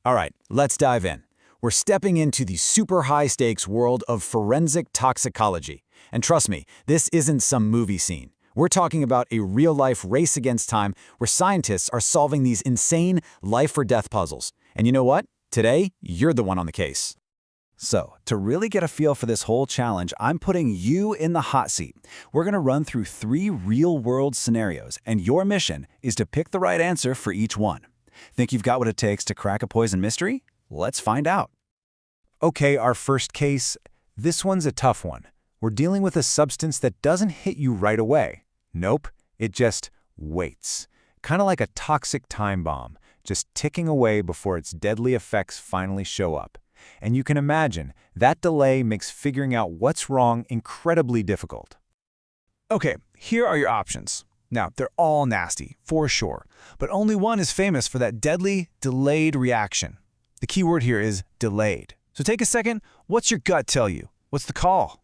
All right, let's dive in. We're stepping into the super high-stakes world of forensic toxicology. And trust me, this isn't some movie scene. We're talking about a real-life race against time where scientists are solving these insane life-or-death puzzles. And you know what? Today, you're the one on the case. So, to really get a feel for this whole challenge, I'm putting you in the hot seat. We're going to run through 3 real-world scenarios, and your mission is to pick the right answer for each one. Think you've got what it takes to crack a poison mystery? Let's find out. Okay, our first case. This one's a tough one. We're dealing with a substance that doesn't hit you right away. Nope, it just waits. Kind of like a toxic time bomb, just ticking away before its deadly effects finally show up. And you can imagine, that delay makes figuring out what's wrong incredibly difficult. Okay, here are your options. Now, they're all nasty, for sure, but only one is famous for that deadly, delayed reaction. The key word here is delayed. So take a second, what's your gut tell you? What's the call?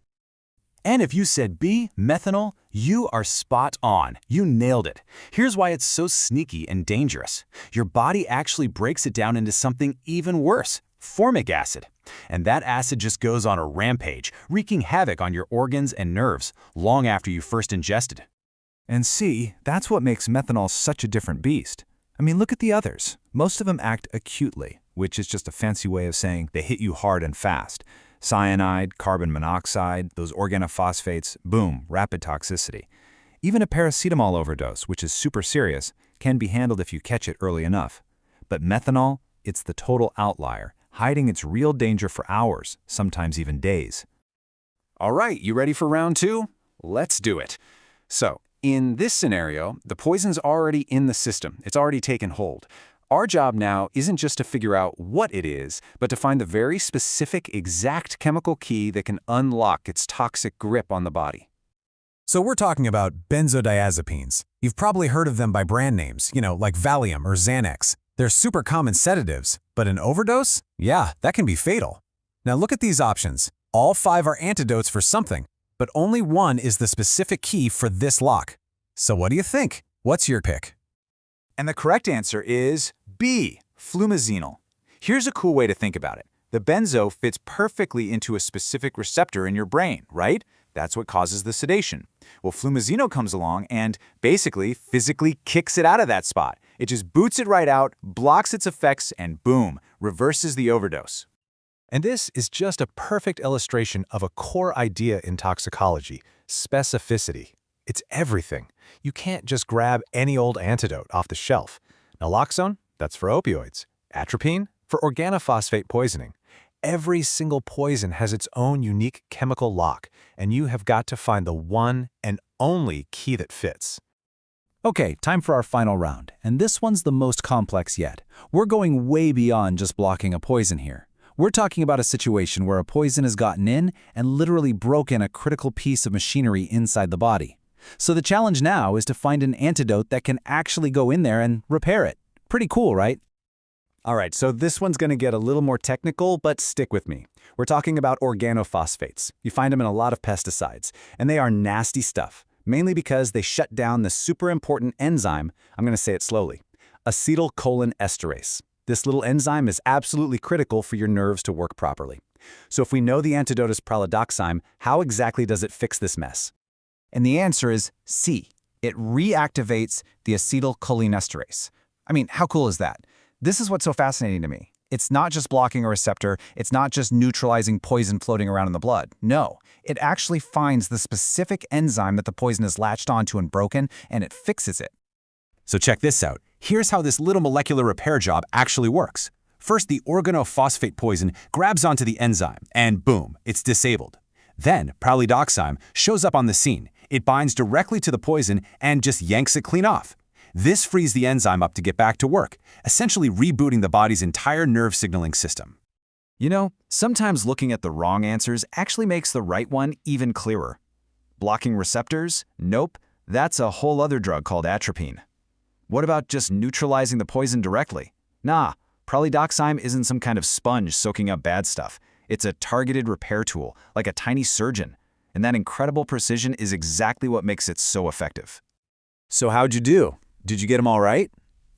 And if you said B, methanol, you are spot on. You nailed it. Here's why it's so sneaky and dangerous. Your body actually breaks it down into something even worse, formic acid. And that acid just goes on a rampage, wreaking havoc on your organs and nerves long after you first ingested. And see, that's what makes methanol such a different beast. I mean, look at the others. Most of them act acutely, which is just a fancy way of saying they hit you hard and fast. Cyanide, carbon monoxide, those organophosphates, boom, rapid toxicity. Even a paracetamol overdose, which is super serious, can be handled if you catch it early enough. But methanol, it's the total outlier, hiding its real danger for hours, sometimes even days. All right, you ready for round 2? Let's do it. So, in this scenario, the poison's already in the system. It's already taken hold. Our job now isn't just to figure out what it is, but to find the very specific, exact chemical key that can unlock its toxic grip on the body. So we're talking about benzodiazepines. You've probably heard of them by brand names, like Valium or Xanax. They're super common sedatives, but an overdose? Yeah, that can be fatal. Now look at these options. All 5 are antidotes for something, but only one is the specific key for this lock. So what do you think? What's your pick? And the correct answer is B, flumazenol. Here's a cool way to think about it. The benzo fits perfectly into a specific receptor in your brain, right? That's what causes the sedation. Well, flumazenol comes along and basically physically kicks it out of that spot. It just boots it right out, blocks its effects, and boom, reverses the overdose. And this is just a perfect illustration of a core idea in toxicology, specificity. It's everything. You can't just grab any old antidote off the shelf. Naloxone, that's for opioids. Atropine, for organophosphate poisoning. Every single poison has its own unique chemical lock, and you have got to find the one and only key that fits. Okay, time for our final round, and this one's the most complex yet. We're going way beyond just blocking a poison here. We're talking about a situation where a poison has gotten in and literally broken a critical piece of machinery inside the body. So the challenge now is to find an antidote that can actually go in there and repair it. Pretty cool, right? All right, so this one's going to get a little more technical, but stick with me. We're talking about organophosphates. You find them in a lot of pesticides, and they are nasty stuff, mainly because they shut down the super important enzyme, I'm going to say it slowly, acetylcholinesterase. This little enzyme is absolutely critical for your nerves to work properly. So if we know the antidote is pralidoxime, how exactly does it fix this mess? And the answer is C. It reactivates the acetylcholinesterase. I mean, how cool is that? This is what's so fascinating to me. It's not just blocking a receptor, it's not just neutralizing poison floating around in the blood. No, it actually finds the specific enzyme that the poison is latched onto and broken, and it fixes it. So check this out. Here's how this little molecular repair job actually works. First, the organophosphate poison grabs onto the enzyme, and boom, it's disabled. Then, pralidoxime shows up on the scene. It binds directly to the poison and just yanks it clean off. This frees the enzyme up to get back to work, essentially rebooting the body's entire nerve signaling system. You know, sometimes looking at the wrong answers actually makes the right one even clearer. Blocking receptors? Nope. That's a whole other drug called atropine. What about just neutralizing the poison directly? Nah, pralidoxime isn't some kind of sponge soaking up bad stuff. It's a targeted repair tool, like a tiny surgeon. And that incredible precision is exactly what makes it so effective. So how'd you do? Did you get them all right?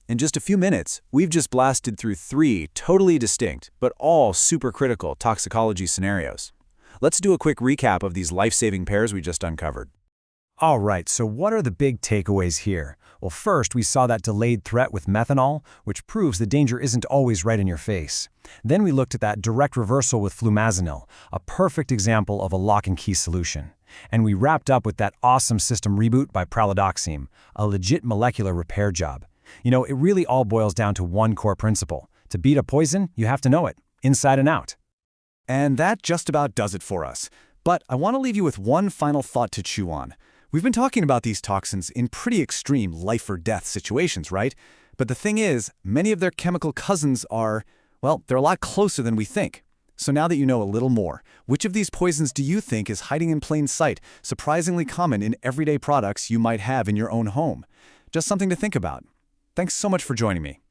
In just a few minutes, we've just blasted through 3 totally distinct, but all supercritical toxicology scenarios. Let's do a quick recap of these life-saving pairs we just uncovered. All right, so what are the big takeaways here? Well, first, we saw that delayed threat with methanol, which proves the danger isn't always right in your face. Then we looked at that direct reversal with flumazenil, a perfect example of a lock-and-key solution. And we wrapped up with that awesome system reboot by pralidoxime, a legit molecular repair job. You know, it really all boils down to one core principle. To beat a poison, you have to know it, inside and out. And that just about does it for us. But I want to leave you with one final thought to chew on. We've been talking about these toxins in pretty extreme life-or-death situations, right? But the thing is, many of their chemical cousins are, well, they're a lot closer than we think. So now that you know a little more, which of these poisons do you think is hiding in plain sight, surprisingly common in everyday products you might have in your own home? Just something to think about. Thanks so much for joining me.